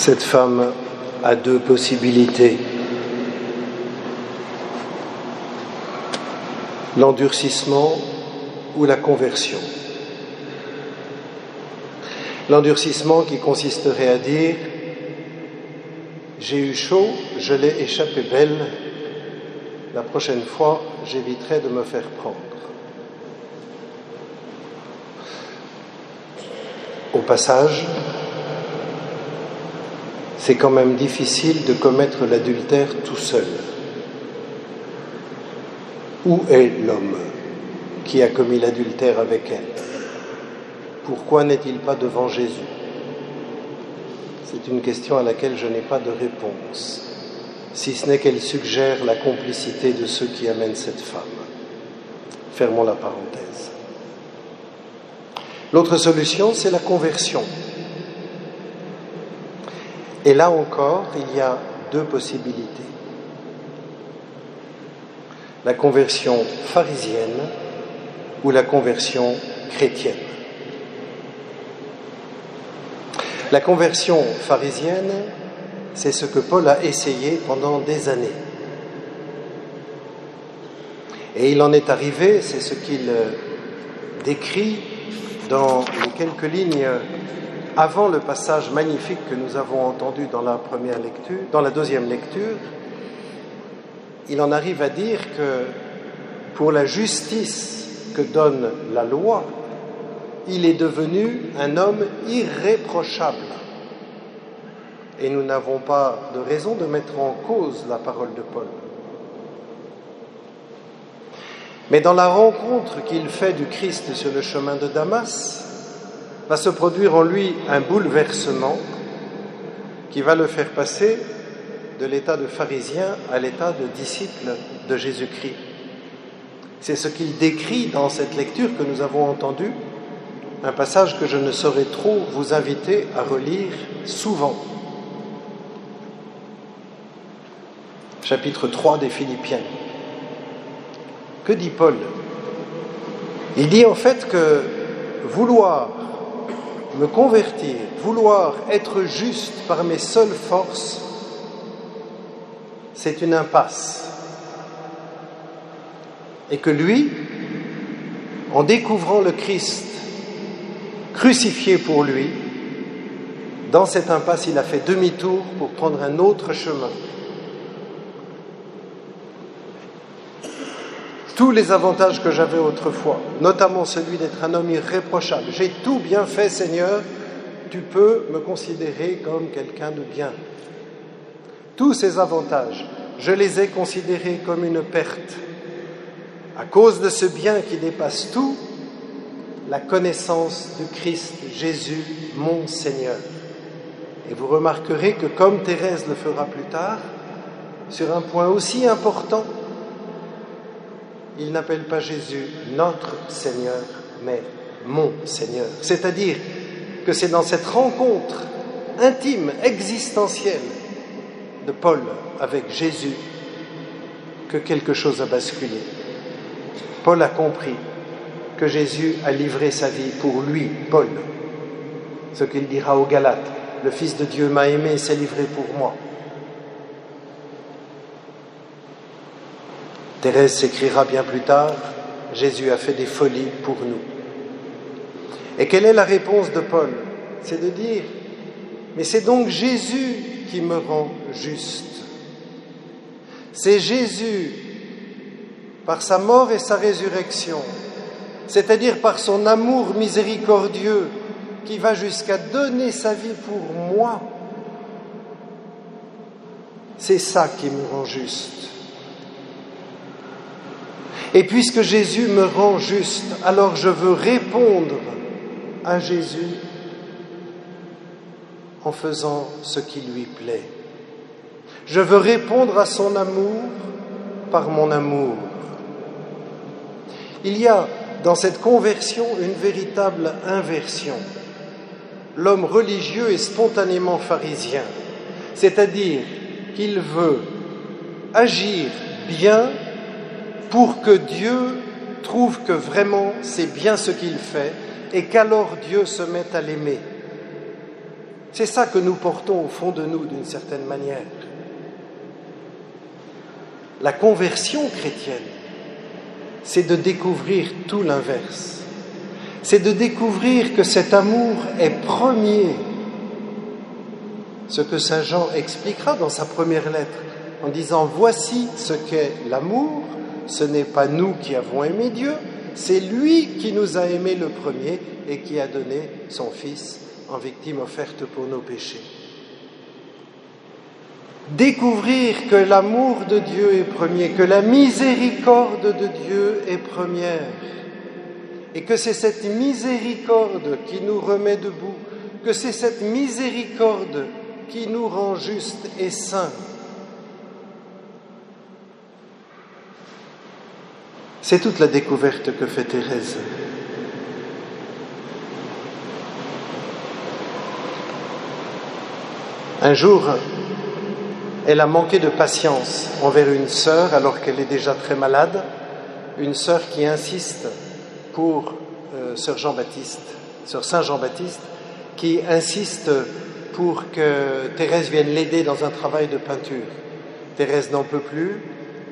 Cette femme a deux possibilités. L'endurcissement ou la conversion. L'endurcissement qui consisterait à dire « J'ai eu chaud, je l'ai échappé belle, la prochaine fois, j'éviterai de me faire prendre. » Au passage, c'est quand même difficile de commettre l'adultère tout seul. Où est l'homme qui a commis l'adultère avec elle? Pourquoi n'est-il pas devant Jésus? C'est une question à laquelle je n'ai pas de réponse, si ce n'est qu'elle suggère la complicité de ceux qui amènent cette femme. Fermons la parenthèse. L'autre solution, c'est la conversion. Et là encore, il y a deux possibilités. La conversion pharisienne ou la conversion chrétienne. La conversion pharisienne, c'est ce que Paul a essayé pendant des années. Et il en est arrivé, c'est ce qu'il décrit dans les quelques lignes avant le passage magnifique que nous avons entendu dans la première lecture, dans la deuxième lecture. Il en arrive à dire que pour la justice que donne la loi, il est devenu un homme irréprochable. Et nous n'avons pas de raison de mettre en cause la parole de Paul. Mais dans la rencontre qu'il fait du Christ sur le chemin de Damas, va se produire en lui un bouleversement qui va le faire passer de l'état de pharisien à l'état de disciple de Jésus-Christ. C'est ce qu'il décrit dans cette lecture que nous avons entendue, un passage que je ne saurais trop vous inviter à relire souvent. Chapitre 3 des Philippiens. Que dit Paul? Il dit en fait que vouloir me convertir, vouloir être juste par mes seules forces, c'est une impasse. Et que lui, en découvrant le Christ crucifié pour lui, dans cette impasse, il a fait demi-tour pour prendre un autre chemin. Tous les avantages que j'avais autrefois, notamment celui d'être un homme irréprochable. J'ai tout bien fait, Seigneur, tu peux me considérer comme quelqu'un de bien. Tous ces avantages, je les ai considérés comme une perte. À cause de ce bien qui dépasse tout, la connaissance du Christ Jésus, mon Seigneur. Et vous remarquerez que, comme Thérèse le fera plus tard, sur un point aussi important, il n'appelle pas Jésus notre Seigneur, mais mon Seigneur. C'est-à-dire que c'est dans cette rencontre intime, existentielle de Paul avec Jésus que quelque chose a basculé. Paul a compris que Jésus a livré sa vie pour lui, Paul. Ce qu'il dira aux Galates, le Fils de Dieu m'a aimé et s'est livré pour moi. Thérèse s'écrira bien plus tard, Jésus a fait des folies pour nous. Et quelle est la réponse de Paul? C'est de dire, mais c'est donc Jésus qui me rend juste. C'est Jésus, par sa mort et sa résurrection, c'est-à-dire par son amour miséricordieux, qui va jusqu'à donner sa vie pour moi. C'est ça qui me rend juste. Et puisque Jésus me rend juste, alors je veux répondre à Jésus en faisant ce qui lui plaît. Je veux répondre à son amour par mon amour. Il y a dans cette conversion une véritable inversion. L'homme religieux est spontanément pharisien, c'est-à-dire qu'il veut agir bien pour que Dieu trouve que vraiment c'est bien ce qu'il fait et qu'alors Dieu se mette à l'aimer. C'est ça que nous portons au fond de nous d'une certaine manière. La conversion chrétienne, c'est de découvrir tout l'inverse. C'est de découvrir que cet amour est premier. Ce que saint Jean expliquera dans sa première lettre en disant « Voici ce qu'est l'amour, ce n'est pas nous qui avons aimé Dieu, c'est lui qui nous a aimés le premier et qui a donné son Fils en victime offerte pour nos péchés. » Découvrir que l'amour de Dieu est premier, que la miséricorde de Dieu est première, et que c'est cette miséricorde qui nous remet debout, que c'est cette miséricorde qui nous rend justes et saints. C'est toute la découverte que fait Thérèse. Un jour, elle a manqué de patience envers une sœur alors qu'elle est déjà très malade, une sœur qui insiste pour sœur Saint Jean-Baptiste, qui insiste pour que Thérèse vienne l'aider dans un travail de peinture. Thérèse n'en peut plus,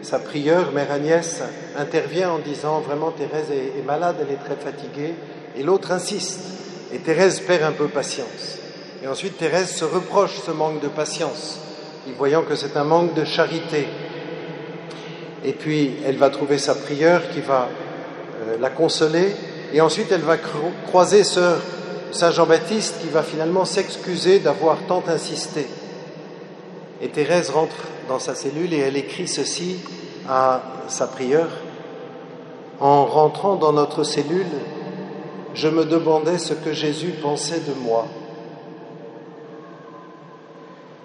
sa prieure, Mère Agnès, intervient en disant vraiment Thérèse est malade, elle est très fatiguée, et l'autre insiste, et Thérèse perd un peu patience. Et ensuite Thérèse se reproche ce manque de patience, voyant que c'est un manque de charité. Et puis elle va trouver sa prieure qui va la consoler, et ensuite elle va croiser sœur Saint Jean-Baptiste qui va finalement s'excuser d'avoir tant insisté. Et Thérèse rentre dans sa cellule et elle écrit ceci à sa prieure. En rentrant dans notre cellule, je me demandais ce que Jésus pensait de moi.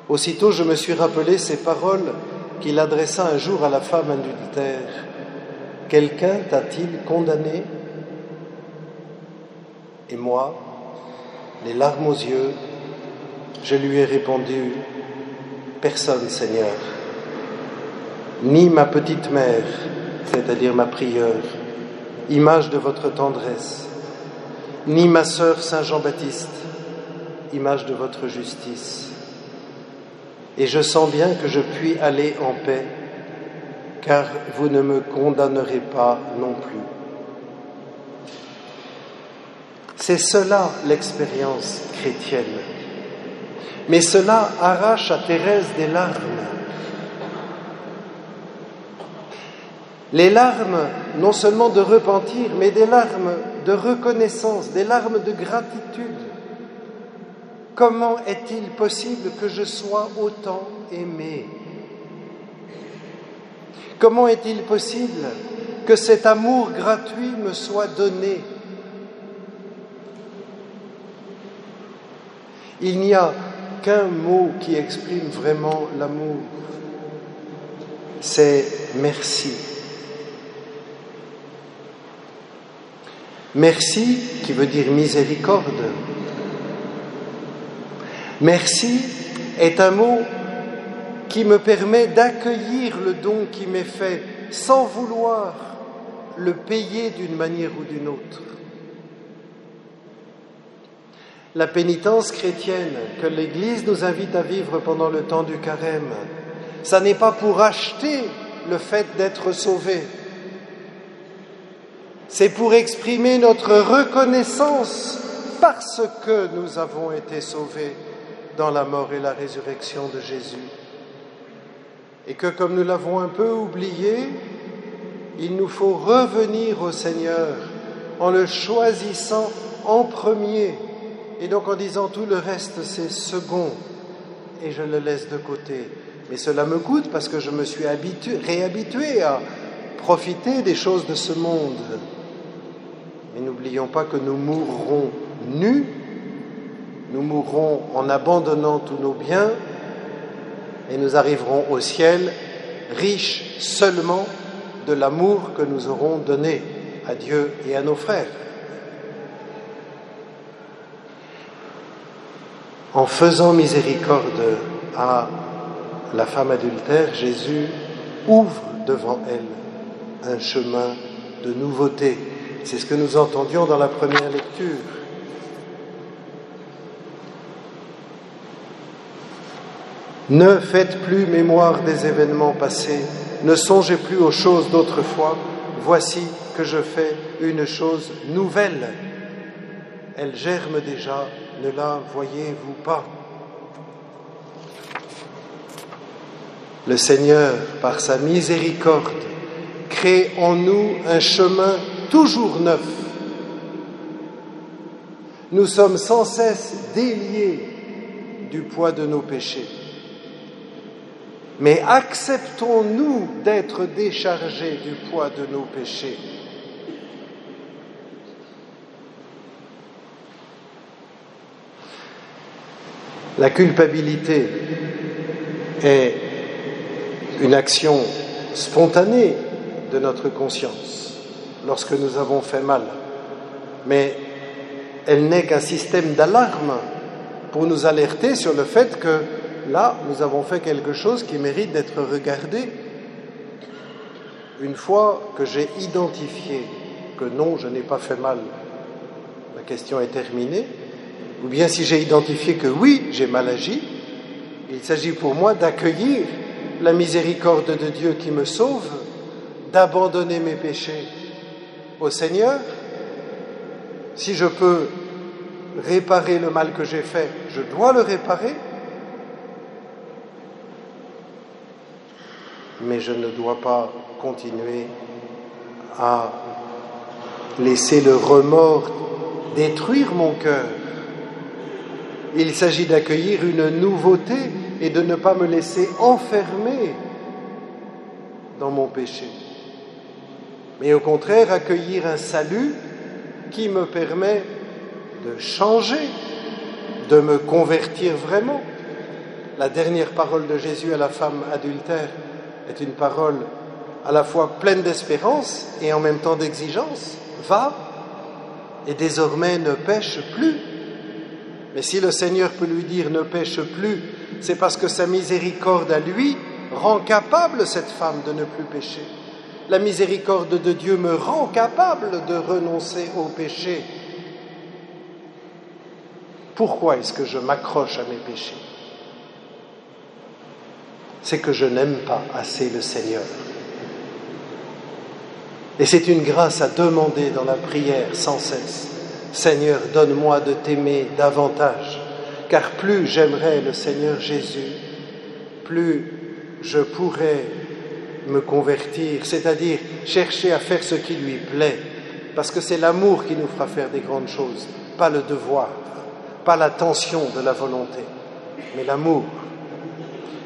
Aussitôt, je me suis rappelé ces paroles qu'il adressa un jour à la femme adultère. « Quelqu'un t'a-t-il condamné ?» Et moi, les larmes aux yeux, je lui ai répondu « Personne, Seigneur, ni ma petite mère, c'est-à-dire ma prieure, image de votre tendresse, ni ma sœur Saint Jean-Baptiste, image de votre justice. Et je sens bien que je puis aller en paix, car vous ne me condamnerez pas non plus. » C'est cela l'expérience chrétienne. Mais cela arrache à Thérèse des larmes. Les larmes, non seulement de repentir, mais des larmes de reconnaissance, des larmes de gratitude. Comment est-il possible que je sois autant aimé ? Comment est-il possible que cet amour gratuit me soit donné ? Il n'y a qu'un mot qui exprime vraiment l'amour, c'est merci. Merci qui veut dire miséricorde. Merci est un mot qui me permet d'accueillir le don qui m'est fait sans vouloir le payer d'une manière ou d'une autre. La pénitence chrétienne que l'Église nous invite à vivre pendant le temps du carême, ça n'est pas pour acheter le fait d'être sauvé. C'est pour exprimer notre reconnaissance parce que nous avons été sauvés dans la mort et la résurrection de Jésus. Et que comme nous l'avons un peu oublié, il nous faut revenir au Seigneur en le choisissant en premier. Et donc en disant tout le reste, c'est second, et je le laisse de côté. Mais cela me coûte parce que je me suis réhabitué à profiter des choses de ce monde. Mais n'oublions pas que nous mourrons nus, nous mourrons en abandonnant tous nos biens, et nous arriverons au ciel riches seulement de l'amour que nous aurons donné à Dieu et à nos frères. En faisant miséricorde à la femme adultère, Jésus ouvre devant elle un chemin de nouveauté. C'est ce que nous entendions dans la première lecture. Ne faites plus mémoire des événements passés, ne songez plus aux choses d'autrefois. Voici que je fais une chose nouvelle. Elle germe déjà, ne la voyez-vous pas? Le Seigneur, par sa miséricorde, crée en nous un chemin toujours neuf. Nous sommes sans cesse déliés du poids de nos péchés. Mais acceptons-nous d'être déchargés du poids de nos péchés? La culpabilité est une action spontanée de notre conscience lorsque nous avons fait mal, mais elle n'est qu'un système d'alarme pour nous alerter sur le fait que là, nous avons fait quelque chose qui mérite d'être regardé. Une fois que j'ai identifié que non, je n'ai pas fait mal, la question est terminée. Ou bien si j'ai identifié que oui, j'ai mal agi, il s'agit pour moi d'accueillir la miséricorde de Dieu qui me sauve, d'abandonner mes péchés au Seigneur. Si je peux réparer le mal que j'ai fait, je dois le réparer. Mais je ne dois pas continuer à laisser le remords détruire mon cœur. Il s'agit d'accueillir une nouveauté et de ne pas me laisser enfermer dans mon péché. Mais au contraire, accueillir un salut qui me permet de changer, de me convertir vraiment. La dernière parole de Jésus à la femme adultère est une parole à la fois pleine d'espérance et en même temps d'exigence. Va, et désormais ne pêche plus. Mais si le Seigneur peut lui dire ne pêche plus, c'est parce que sa miséricorde à lui rend capable cette femme de ne plus pécher. La miséricorde de Dieu me rend capable de renoncer au péché. Pourquoi est-ce que je m'accroche à mes péchés? C'est que je n'aime pas assez le Seigneur. Et c'est une grâce à demander dans la prière sans cesse. Seigneur, donne-moi de t'aimer davantage, car plus j'aimerai le Seigneur Jésus, plus je pourrai me convertir, c'est-à-dire chercher à faire ce qui lui plaît, parce que c'est l'amour qui nous fera faire des grandes choses, pas le devoir, pas la tension de la volonté, mais l'amour.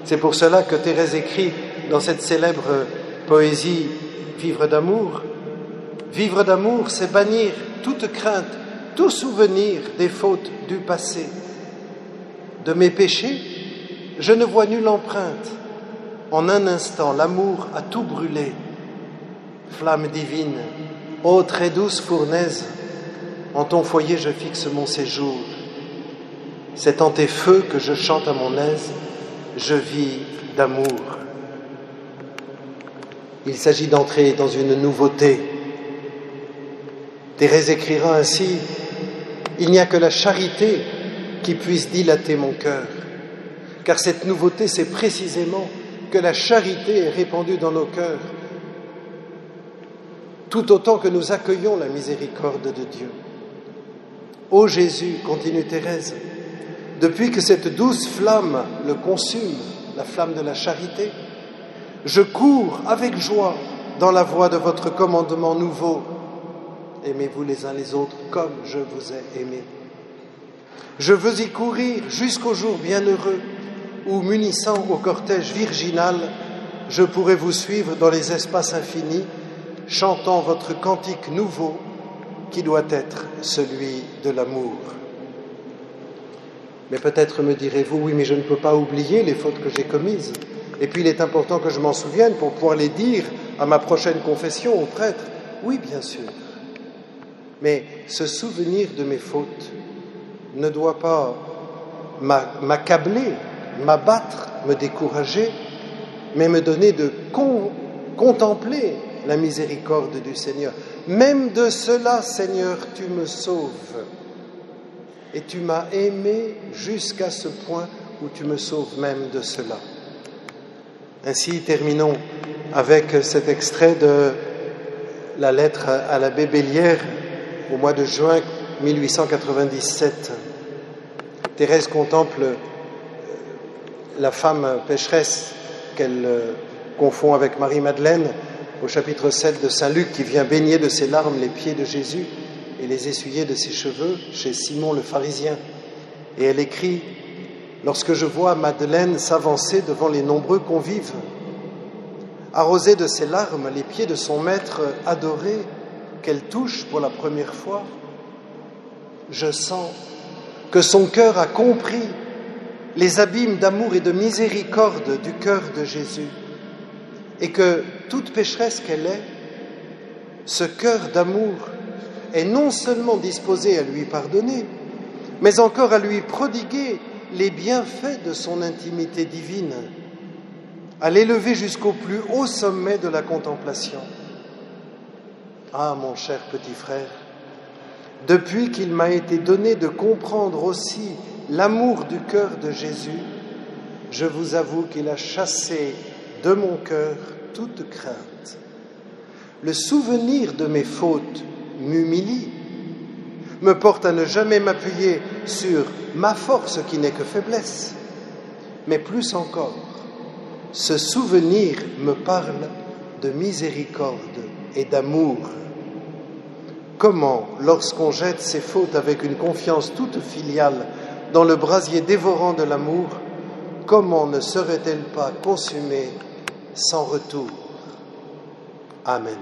C'est pour cela que Thérèse écrit dans cette célèbre poésie « Vivre d'amour ». Vivre d'amour, c'est bannir toute crainte, tout souvenir des fautes du passé. De mes péchés, je ne vois nulle empreinte. En un instant, l'amour a tout brûlé. Flamme divine, ô très douce fournaise, en ton foyer je fixe mon séjour. C'est en tes feux que je chante à mon aise, je vis d'amour. Il s'agit d'entrer dans une nouveauté. Thérèse écrira ainsi: « Il n'y a que la charité qui puisse dilater mon cœur, car cette nouveauté, c'est précisément que la charité est répandue dans nos cœurs, tout autant que nous accueillons la miséricorde de Dieu. Ô Jésus, continue Thérèse, depuis que cette douce flamme le consume, la flamme de la charité, je cours avec joie dans la voie de votre commandement nouveau. Aimez-vous les uns les autres comme je vous ai aimés. Je veux y courir jusqu'au jour bienheureux où, m'unissant au cortège virginal, je pourrai vous suivre dans les espaces infinis, chantant votre cantique nouveau qui doit être celui de l'amour. » Mais peut-être me direz-vous, oui, mais je ne peux pas oublier les fautes que j'ai commises. Et puis il est important que je m'en souvienne pour pouvoir les dire à ma prochaine confession au prêtre. Oui, bien sûr. Mais ce souvenir de mes fautes ne doit pas m'accabler, m'abattre, me décourager, mais me donner de contempler la miséricorde du Seigneur. Même de cela, Seigneur, tu me sauves. Et tu m'as aimé jusqu'à ce point où tu me sauves même de cela. Ainsi, terminons avec cet extrait de la lettre à l'abbé Bellière au mois de juin 1897. Thérèse contemple la femme pécheresse qu'elle confond avec Marie-Madeleine au chapitre 7 de Saint Luc, qui vient baigner de ses larmes les pieds de Jésus et les essuyer de ses cheveux chez Simon le pharisien. Et elle écrit « Lorsque je vois Madeleine s'avancer devant les nombreux convives, arroser de ses larmes les pieds de son maître adoré qu'elle touche pour la première fois, je sens que son cœur a compris les abîmes d'amour et de miséricorde du cœur de Jésus, et que, toute pécheresse qu'elle est, ce cœur d'amour est non seulement disposé à lui pardonner, mais encore à lui prodiguer les bienfaits de son intimité divine, à l'élever jusqu'au plus haut sommet de la contemplation. Ah, mon cher petit frère, depuis qu'il m'a été donné de comprendre aussi l'amour du cœur de Jésus, je vous avoue qu'il a chassé de mon cœur toute crainte. Le souvenir de mes fautes m'humilie, me porte à ne jamais m'appuyer sur ma force qui n'est que faiblesse, mais plus encore, ce souvenir me parle de miséricorde et d'amour. Comment, lorsqu'on jette ses fautes avec une confiance toute filiale dans le brasier dévorant de l'amour, comment ne serait-elle pas consumée sans retour? Amen.